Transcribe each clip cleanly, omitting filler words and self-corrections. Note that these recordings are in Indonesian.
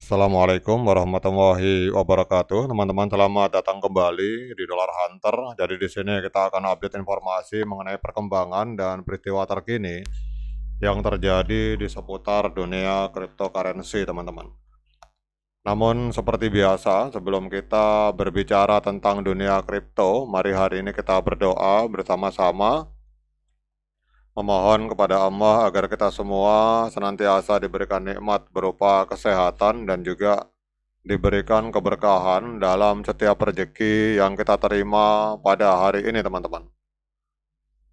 Assalamualaikum warahmatullahi wabarakatuh. Teman-teman, selamat datang kembali di Dollar Hunter. Jadi di sini kita akan update informasi mengenai perkembangan dan peristiwa terkini yang terjadi di seputar dunia cryptocurrency, teman-teman. Namun seperti biasa, sebelum kita berbicara tentang dunia kripto, mari hari ini kita berdoa bersama-sama memohon kepada Allah agar kita semua senantiasa diberikan nikmat berupa kesehatan dan juga diberikan keberkahan dalam setiap rezeki yang kita terima pada hari ini, teman-teman.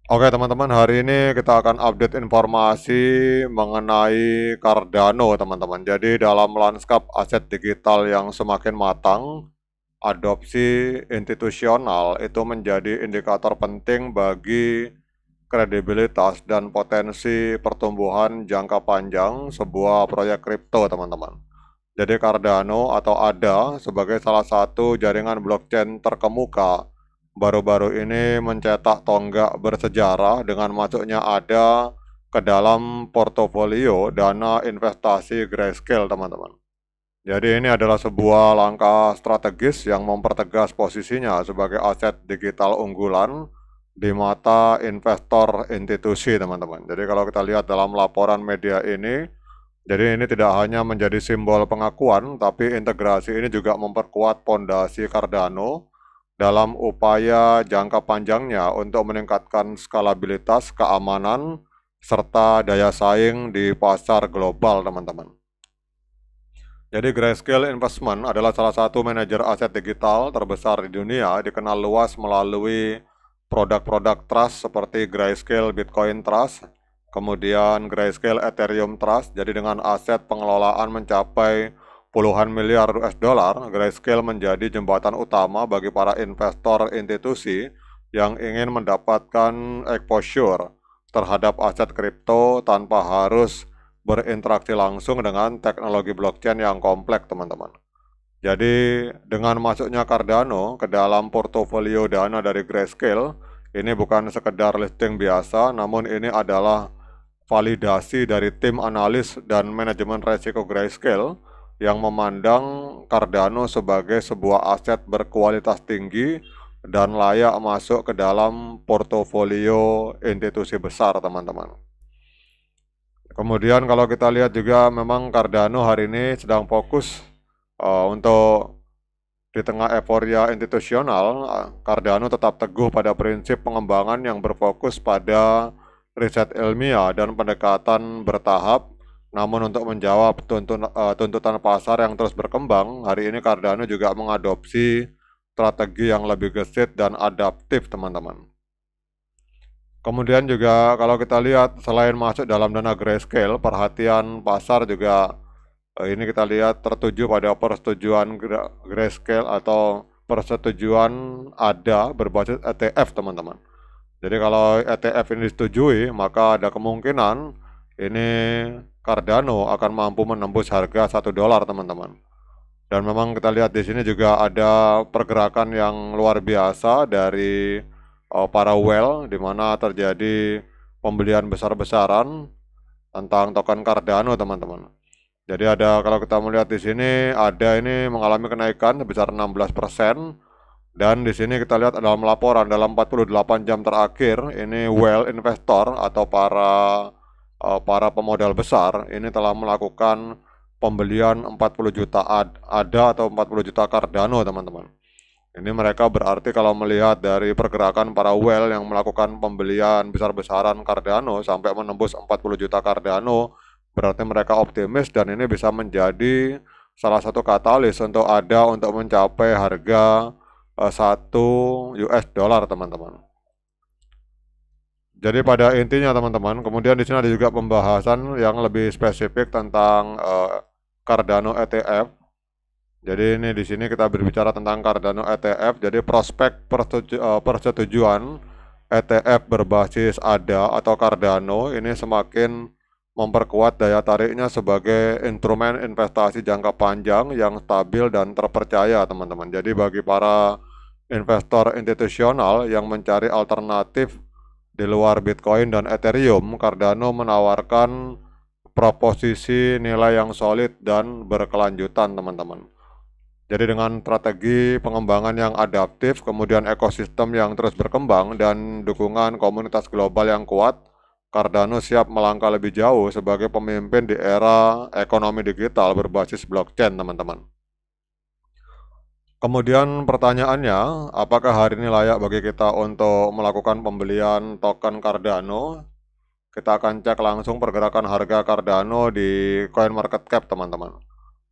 Oke, teman-teman, hari ini kita akan update informasi mengenai Cardano, teman-teman. Jadi dalam lanskap aset digital yang semakin matang, adopsi institusional itu menjadi indikator penting bagi kredibilitas dan potensi pertumbuhan jangka panjang sebuah proyek kripto, teman-teman. Jadi Cardano atau ADA sebagai salah satu jaringan blockchain terkemuka baru-baru ini mencetak tonggak bersejarah dengan masuknya ADA ke dalam portofolio dana investasi Grayscale, teman-teman. Jadi ini adalah sebuah langkah strategis yang mempertegas posisinya sebagai aset digital unggulan di mata investor institusi, teman-teman. Jadi kalau kita lihat dalam laporan media ini, jadi ini tidak hanya menjadi simbol pengakuan, tapi integrasi ini juga memperkuat fondasi Cardano dalam upaya jangka panjangnya untuk meningkatkan skalabilitas, keamanan, serta daya saing di pasar global, teman-teman. Jadi Grayscale Investment adalah salah satu manajer aset digital terbesar di dunia, dikenal luas melalui produk-produk trust seperti Grayscale Bitcoin Trust, kemudian Grayscale Ethereum Trust. Jadi dengan aset pengelolaan mencapai puluhan miliar US dollar, Grayscale menjadi jembatan utama bagi para investor institusi yang ingin mendapatkan exposure terhadap aset kripto tanpa harus berinteraksi langsung dengan teknologi blockchain yang kompleks, teman-teman. Jadi dengan masuknya Cardano ke dalam portofolio dana dari Grayscale, ini bukan sekedar listing biasa, namun ini adalah validasi dari tim analis dan manajemen resiko Grayscale yang memandang Cardano sebagai sebuah aset berkualitas tinggi dan layak masuk ke dalam portofolio institusi besar, teman-teman. Kemudian kalau kita lihat juga memang Cardano hari ini sedang fokus untuk di tengah euforia institusional, Cardano tetap teguh pada prinsip pengembangan yang berfokus pada riset ilmiah dan pendekatan bertahap. Namun untuk menjawab tuntutan pasar yang terus berkembang, hari ini Cardano juga mengadopsi strategi yang lebih gesit dan adaptif, teman-teman. Kemudian juga kalau kita lihat selain masuk dalam dana Grayscale, perhatian pasar juga ini kita lihat tertuju pada persetujuan Grayscale atau persetujuan ADA berbasis ETF, teman-teman. Jadi kalau ETF ini disetujui, maka ada kemungkinan ini Cardano akan mampu menembus harga $1, teman-teman. Dan memang kita lihat di sini juga ada pergerakan yang luar biasa dari para whale, di mana terjadi pembelian besar-besaran tentang token Cardano, teman-teman. Jadi ada, kalau kita melihat di sini, ada ini mengalami kenaikan sebesar 16%. Dan di sini kita lihat dalam laporan dalam 48 jam terakhir, ini whale investor atau para pemodal besar ini telah melakukan pembelian 40 juta ADA atau 40 juta Cardano, teman-teman. Ini mereka berarti kalau melihat dari pergerakan para whale yang melakukan pembelian besar-besaran Cardano sampai menembus 40 juta Cardano, berarti mereka optimis dan ini bisa menjadi salah satu katalis untuk ADA untuk mencapai harga $1, teman-teman. Jadi pada intinya, teman-teman, kemudian di sini ada juga pembahasan yang lebih spesifik tentang Cardano ETF. Jadi ini di sini kita berbicara tentang Cardano ETF. Jadi prospek persetujuan ETF berbasis ADA atau Cardano ini semakin memperkuat daya tariknya sebagai instrumen investasi jangka panjang yang stabil dan terpercaya, teman-teman. Jadi bagi para investor institusional yang mencari alternatif di luar Bitcoin dan Ethereum, Cardano menawarkan proposisi nilai yang solid dan berkelanjutan, teman-teman. Jadi dengan strategi pengembangan yang adaptif, kemudian ekosistem yang terus berkembang, dan dukungan komunitas global yang kuat, Cardano siap melangkah lebih jauh sebagai pemimpin di era ekonomi digital berbasis blockchain, teman-teman. Kemudian pertanyaannya, apakah hari ini layak bagi kita untuk melakukan pembelian token Cardano? Kita akan cek langsung pergerakan harga Cardano di CoinMarketCap, teman-teman.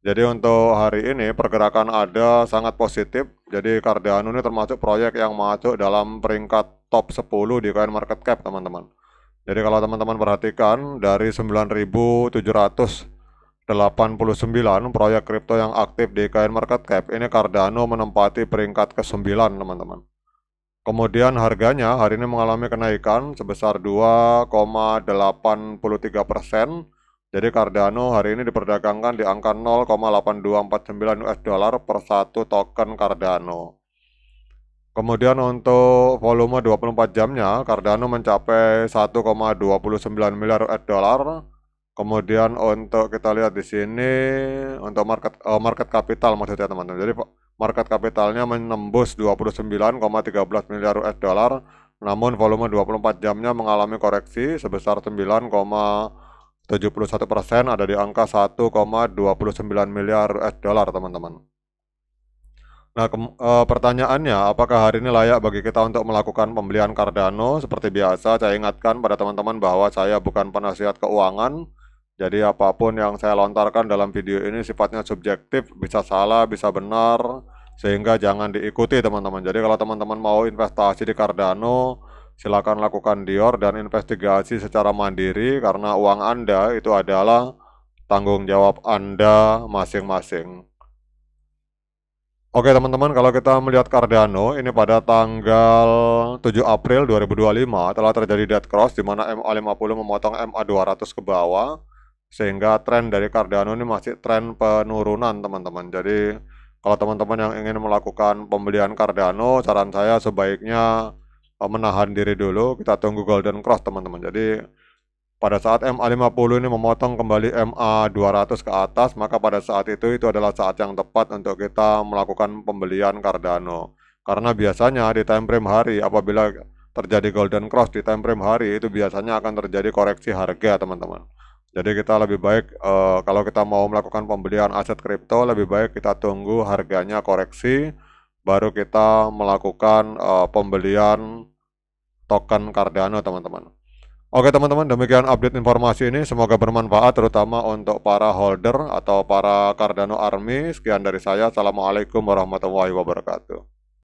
Jadi untuk hari ini pergerakan ada sangat positif. Jadi Cardano ini termasuk proyek yang masuk dalam peringkat top 10 di CoinMarketCap, teman-teman. Jadi kalau teman-teman perhatikan dari 9.789 proyek kripto yang aktif di CoinMarketCap, ini Cardano menempati peringkat ke-9, teman-teman. Kemudian harganya hari ini mengalami kenaikan sebesar 2,83%. Jadi Cardano hari ini diperdagangkan di angka 0,8249 US dollar per satu token Cardano. Kemudian untuk volume 24 jamnya, Cardano mencapai 1,29 miliar US dollar. Kemudian untuk kita lihat di sini untuk market capital maksudnya, teman-teman. Jadi market capitalnya menembus 29,13 miliar US dollar. Namun volume 24 jamnya mengalami koreksi sebesar 9,71%, ada di angka 1,29 miliar US dollar, teman-teman. Nah, pertanyaannya, apakah hari ini layak bagi kita untuk melakukan pembelian Cardano? Seperti biasa, saya ingatkan pada teman-teman bahwa saya bukan penasihat keuangan. Jadi apapun yang saya lontarkan dalam video ini sifatnya subjektif, bisa salah, bisa benar, sehingga jangan diikuti, teman-teman. Jadi kalau teman-teman mau investasi di Cardano, silakan lakukan dior dan investigasi secara mandiri, karena uang Anda itu adalah tanggung jawab Anda masing-masing. Oke, teman-teman, kalau kita melihat Cardano ini pada tanggal 7 April 2025 telah terjadi dead cross di mana MA50 memotong MA200 ke bawah, sehingga tren dari Cardano ini masih tren penurunan, teman-teman. Jadi kalau teman-teman yang ingin melakukan pembelian Cardano, saran saya sebaiknya menahan diri dulu, kita tunggu golden cross, teman-teman. Jadi pada saat MA50 ini memotong kembali MA200 ke atas, maka pada saat itu adalah saat yang tepat untuk kita melakukan pembelian Cardano. Karena biasanya di time frame hari, apabila terjadi golden cross di time frame hari, itu biasanya akan terjadi koreksi harga, teman-teman. Jadi kita lebih baik, kalau kita mau melakukan pembelian aset kripto, lebih baik kita tunggu harganya koreksi, baru kita melakukan pembelian token Cardano, teman-teman. Oke, teman-teman, demikian update informasi ini. Semoga bermanfaat terutama untuk para holder atau para Cardano Army. Sekian dari saya. Assalamualaikum warahmatullahi wabarakatuh.